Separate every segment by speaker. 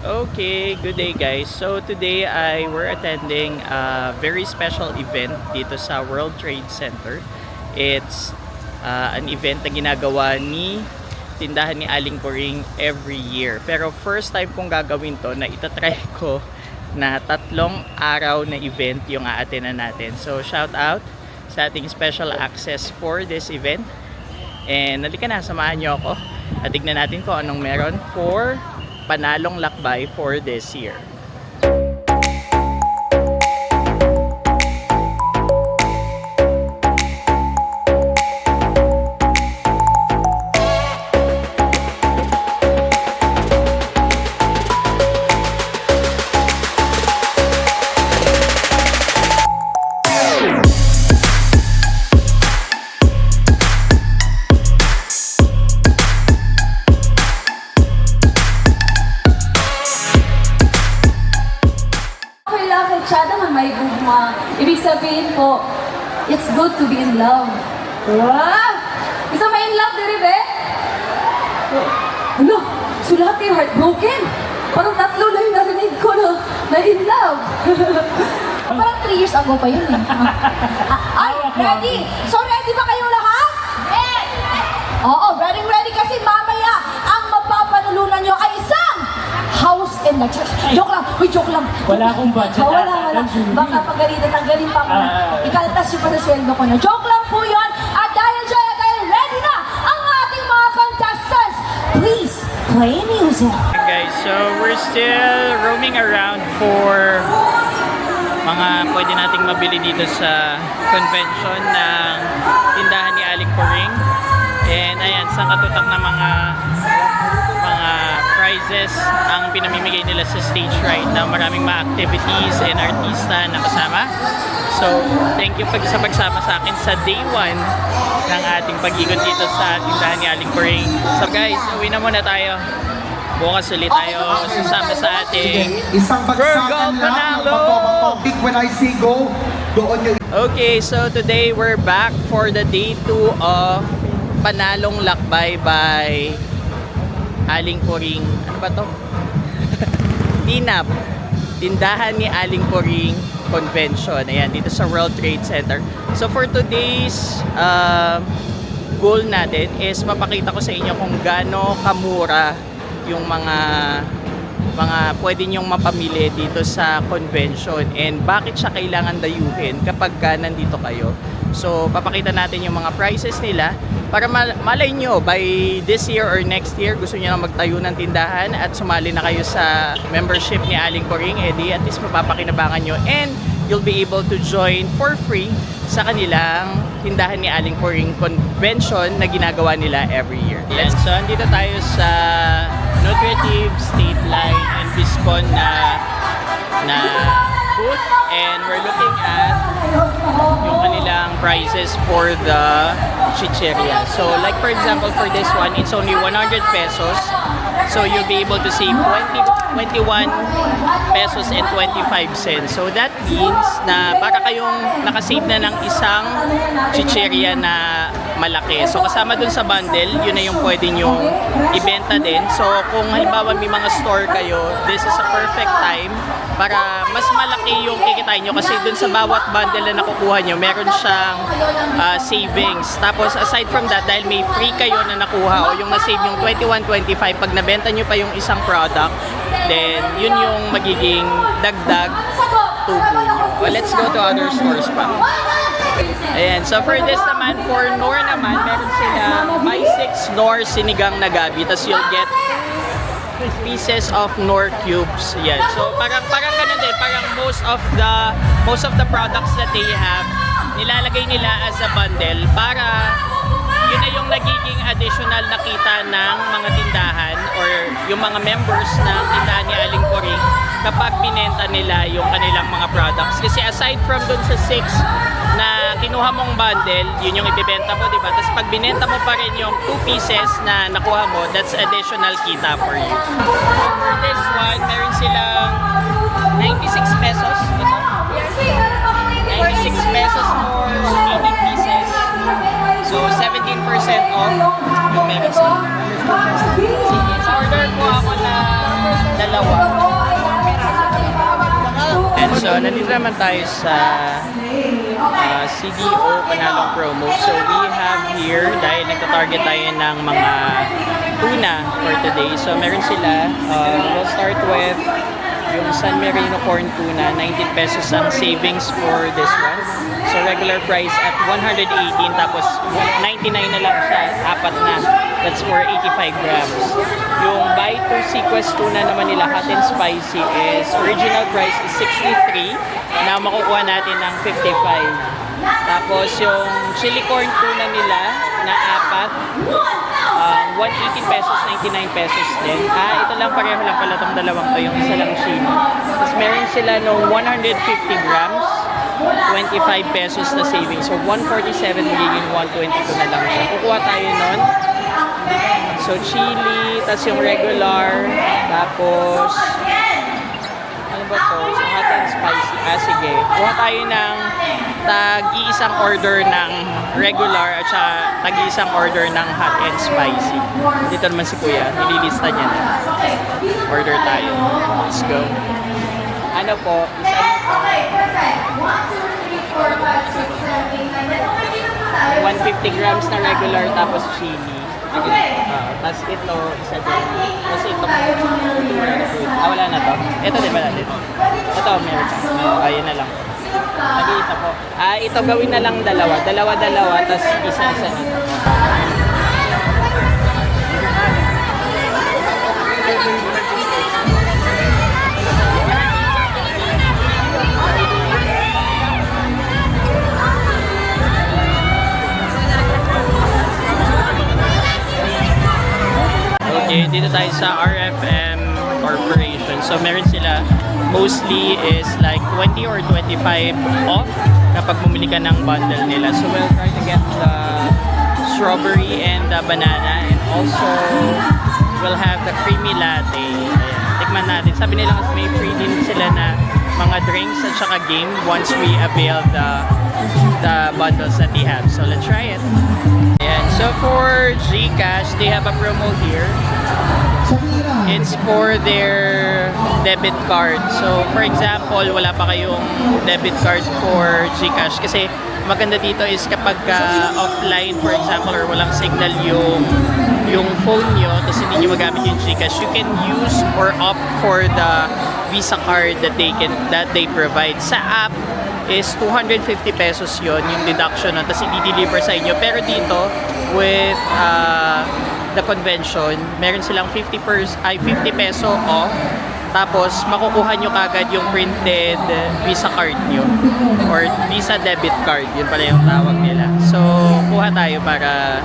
Speaker 1: Okay, good day guys. So today we're attending a very special event dito sa World Trade Center. It's an event na ginagawa ni tindahan ni Aling Coring every year. Pero first time kong gagawin to na itatry ko na 3 araw na event yung a-attendan natin. So shout out sa ating special access for this event. And halika na, samahan nyo ako at tignan natin kung anong meron for panalong lakbay for this year.
Speaker 2: Siya naman may gugma. Ibig sabihin po, it's good to be in love. Wow! Isa may in love, diri be? Ano? Sulat kayo heartbroken. Parang 3 na yung narinig ko na in love. Parang 3 years ago pa yun eh. Ay, ready? So ready ba kayong lahat? Yes! Oo, ready kasi mamaya ang mapapanulunan nyo ay isang house and the church. Joke lang. Uy, joke lang.
Speaker 3: Wala akong budget.
Speaker 2: Wala. Baka pagalitan, tanggalin pa ako. Ikaltas yung pa sa sweldo ko na. Joke lang po yun. At dahil ready na ang ating mga contestants. Please, play music.
Speaker 1: Guys, so we're still roaming around for mga pwede nating mabili dito sa convention ng tindahan ni Aling Coring. And ayan, sa katutak na mga prizes ang pinamimigay nila sa stage right na maraming mga activities and artista na kasama. So, thank you sa pagsama sa akin sa day 1 ng ating pag-ikot dito sa tindahan ni Aling Coring. So guys, uwi na muna tayo. Bukas ulit tayo sasama sa ating
Speaker 4: isang bagsakan lang ng big when I say go, doon yung...
Speaker 1: Okay, so today we're back for the day 2 of Panalong Lakbay by Aling Coring. Ano ba to? TINAP. Tindahan ni Aling Coring Convention. Ayan, dito sa World Trade Center. So for today's goal natin is mapakita ko sa inyo kung gaano kamura yung mga pwede nyong mapamili dito sa convention and bakit siya kailangan dayuhin kapag nandito kayo. So papakita natin yung mga prices nila para malay nyo by this year or next year gusto nyo na magtayo ng tindahan at sumali na kayo sa membership ni Aling Coring, edi at least mapapakinabangan nyo and you'll be able to join for free sa kanilang tindahan ni Aling Coring Convention na ginagawa nila every year. Yan. So andito tayo sa Nutritive, State Line and Biscon na booth and we're looking at yung kanilang prices for the chicheria. So like for example for this one, it's only 100 pesos. So you'll be able to save 21 pesos and 25 cents. So that means na para kayong nakasave na ng isang chicheria na malaki. So kasama dun sa bundle, yun na yung pwede nyong ibenta din. So kung halimbawa may mga store kayo, this is a perfect time para mas malaki yung kikitain nyo kasi dun sa bawat bundle na nakukuha nyo, meron siyang savings. Tapos aside from that, dahil may free kayo na nakuha o yung na-save yung 21.25, pag nabenta nyo pa yung isang product, then yun yung magiging dagdag tubo nyo. Well, let's go to other stores pa. Ayan, so for this naman, for Knorr naman, meron sila buy 6 Knorr sinigang na gabi, tapos you'll get pieces of Knorr cubes. Yan. So parang ganun din, parang most of the products that they have, nilalagay nila as a bundle para yun na yung nagiging additional na kita ng mga tindahan or yung mga members ng tindahan ni Aling Coring kapag binenta nila yung kanilang mga products. Kasi aside from dun sa 6 na kinuha mong bundle, yun yung ibibenta mo, diba? Tapos pag binenta mo pa rin yung 2 pieces na nakuha mo, that's additional kita for you. For this one, meron silang 96 pesos. Ito. 96 pesos for 80 pieces. So 17% off yung meron sila. Sige, order po ako na dalawa. So, nandito naman tayo sa CDO Panalong promo. So, we have here, dahil nagta-target tayo ng mga tuna for today. So, meron sila. We'll start with yung San Marino corn tuna, 19 pesos ang savings for this one. So, regular price at 118, tapos 99 na lang siya, apat na. That's for 85 grams. Yung buy 2 sequest tuna naman nila, hot and spicy, is original price is 63, na makukuha natin ng 55. Tapos yung chili corn tuna nila na apat, 118 pesos, 99 pesos din. Ito lang, pareho lang pala itong dalawang to, yung isa lang chili. Tapos meron sila nung 150 grams, 25 pesos na savings. So 147 magiging 122 na lang siya. Kukuha tayo nun. So chili, tapos yung regular, tapos ano ba to? So hot and spicy. Sige. Kuha tayo ng tag-iisang order ng regular at saka tag-iisang order ng hot and spicy. Dito naman si Kuya, nililista niya na. Order tayo. Let's go. Ano po? Isa
Speaker 2: Okay, perfect. 1, 2, 3, 4, 5, 6, 7, 8, 9, 10.
Speaker 1: 150 grams na regular tapos chili. Tapos ito, isa din. Tapos ito, wala na to. Ito din wala din. Ito, meron pa. Ayun na lang. Nag-iisa po. Ito gawin na lang dalawa. Dalawa, tapos isa-isa nito. Okay, dito tayo sa RFM Corporation. So meron sila, mostly is like 20 or 25 off kapag bumili ka ng bundle nila. So we'll try to get the strawberry and the banana, and also we'll have the creamy latte. Ayan, tikman natin. Sabi nila kasi may free din sila na mga drinks at saka game once we avail the bundles that they have. So let's try it. Ayan, so for GCash, they have a promo here. It's for their debit card. So, for example, wala pa kayong debit card for GCash. Kasi maganda dito is kapag offline, for example, or walang signal yung phone nyo, tapos hindi nyo magamit yung GCash, you can use or opt for the Visa card that they provide. Sa app is 250 pesos yon yung deduction, tapos i-deliver sa inyo. Pero dito, with the convention, meron silang 50 peso off. Tapos, makukuha nyo kagad yung printed Visa card nyo. Or Visa debit card. Yun pala yung tawag nila. So, kuha tayo para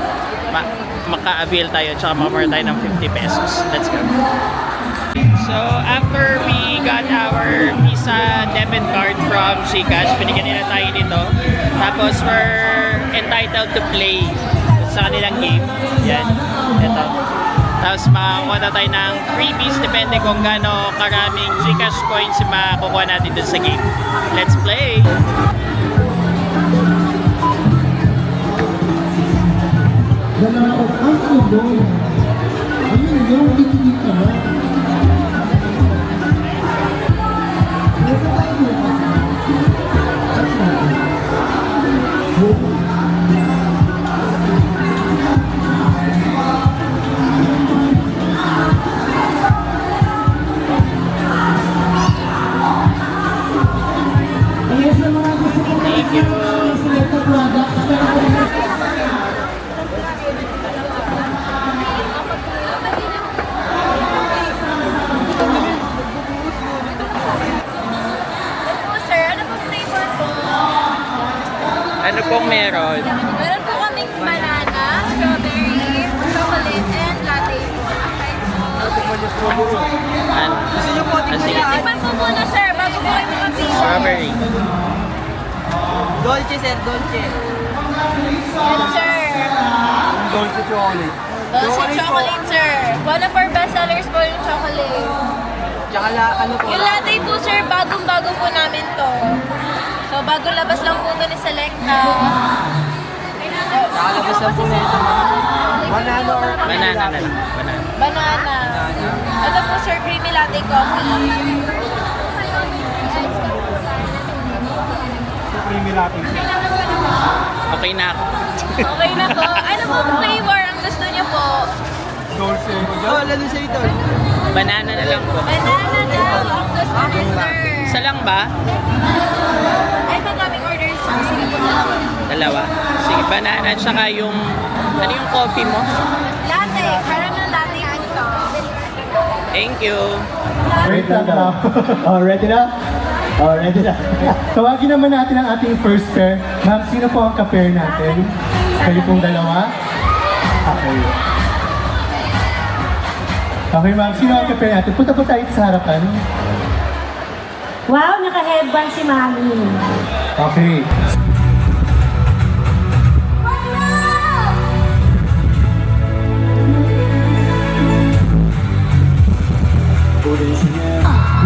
Speaker 1: maka-avail tayo at saka makamara tayo ng 50 pesos. Let's go. So, after we got our Visa debit card from GCash, binigyan nila tayo dito. Tapos, we're entitled to play sa kanilang game. Yan. Ito. Tapos makakuha na tayo ng freebies depende kung gaano karaming GCash coins yung makukuha natin dun sa game. Let's play! Thank you. Ano pong meron?
Speaker 2: Meron po kaming banana, strawberry, chocolate, and latte po.
Speaker 1: Sige.
Speaker 2: Tikman po muna, sir, bago po kayo makapili.
Speaker 1: Strawberry.
Speaker 3: Dolce, sir, dolce.
Speaker 2: Yes, sir.
Speaker 3: Dolce chocolate.
Speaker 2: Dolce chocolate, sir. One of our best sellers po yung chocolate.
Speaker 3: Tsaka ano po?
Speaker 2: Yung latte po, sir, bagong-bago po namin to. So, bagong labas lang po to ni Selecta.
Speaker 3: Nakalabas lang po nito. Banana or
Speaker 1: Banana na lang. Banana.
Speaker 2: Banana. Ito po, sir, creamy latte coffee.
Speaker 5: creamy latte.
Speaker 1: Okay na ako.
Speaker 6: Okay na po. Ano po flavor ang gusto niyo po?
Speaker 5: Dulce.
Speaker 3: Oh, lalo sa ito.
Speaker 1: Banana na lang po.
Speaker 6: Banana daw ang gusto niyo, sir.
Speaker 1: Isa lang ba?
Speaker 6: Ay, madaming orders. Sige po, dalawa.
Speaker 1: Dalawa. Sige, banana at saka yung, ano yung coffee mo?
Speaker 6: Latte. Caramel latte ito.
Speaker 1: Thank you.
Speaker 7: Wait lang daw. Oh, ready na? Oh, ready na. Tawagin naman natin ang ating first pair. Ma'am, sino po ang ka-pair natin? Kayo pong dalawa? Okay. Okay, ma'am. Sino ang ka-pair natin? Punta po tayo sa harapan.
Speaker 2: Wow, naka-headband si Mami.
Speaker 7: Okay.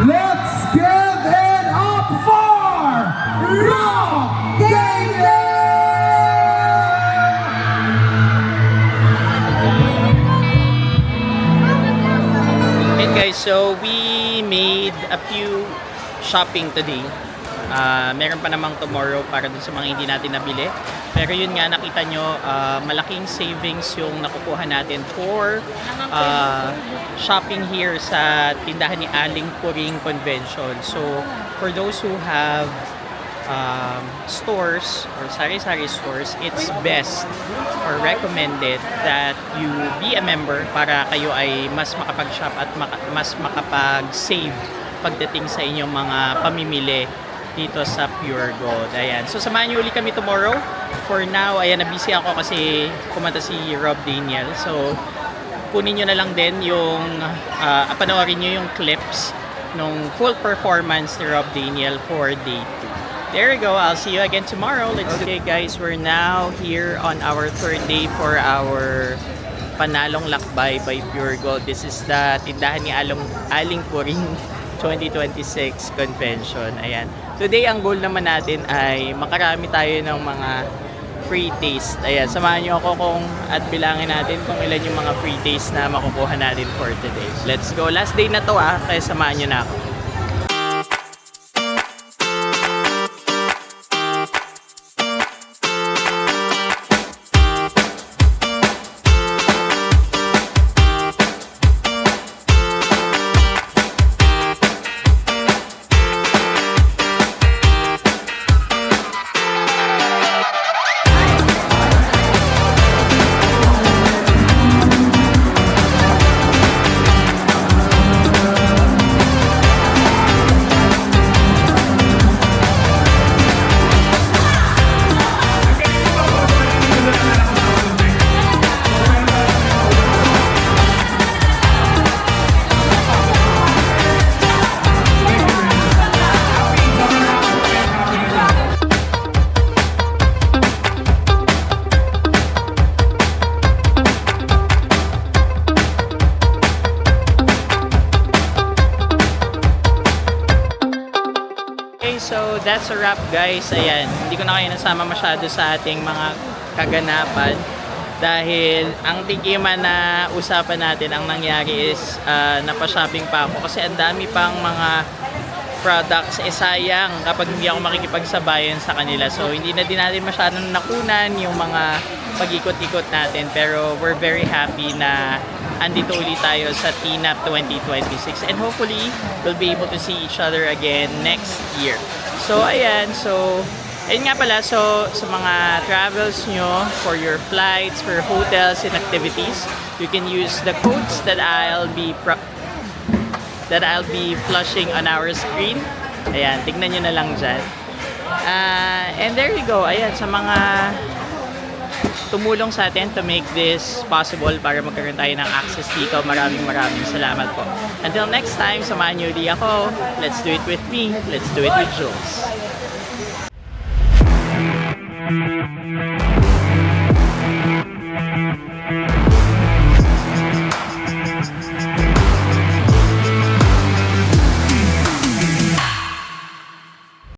Speaker 4: Let's give it up for Rob David!
Speaker 1: And guys, so we made a few shopping today. Meron pa namang tomorrow para dun sa mga hindi natin nabili. Pero yun nga, nakita nyo, malaking savings yung nakukuha natin for shopping here sa tindahan ni Aling Puring Convention. So, for those who have stores or sari-sari stores, it's best or recommended that you be a member para kayo ay mas makapag-shop at mas makapag-save pagdating sa inyong mga pamimili dito sa Pure Gold. Ayan. So, samahan niyo uli kami tomorrow. For now, ayan, na-busy ako kasi kumanta si Rob Daniel. So, kunin nyo na lang din yung, panoorin nyo yung clips nung full performance ni Rob Daniel for day 2. There we go. I'll see you again tomorrow. Okay guys, we're now here on our third day for our Panalong Lakbay by Pure Gold. This is the tindahan ni Aling Puring 2026 convention. Ayan. Today, ang goal naman natin ay makarami tayo ng mga free taste. Ayan, samahan nyo ako at bilangin natin kung ilan yung mga free taste na makukuha natin for today. Let's go. Last day na to kaya samahan nyo na ako. So that's a wrap guys. Ayan, hindi ko na kayo nasama masyado sa ating mga kaganapan dahil ang tikiman na usapan natin ang nangyari is napashopping pa ako kasi ang dami pang mga products sayang kapag hindi ako makikipagsabayan sa kanila. So hindi na din natin masyadong nakunan yung mga pag-ikot-ikot natin pero we're very happy na andito ulit tayo sa TNAP 2026 and hopefully we'll be able to see each other again next year. So ayan, ayun nga pala, so sa mga travels nyo for your flights, for hotels and activities, you can use the codes that I'll be flushing on our screen. Ayan, tignan nyo na lang dyan. And there you go. Ayan, sa mga tumulong sa atin to make this possible para magkaroon tayo ng access dito. Maraming salamat po. Until next time, samahan niyo ulit ako. Let's do it with me. Let's do it with Jules.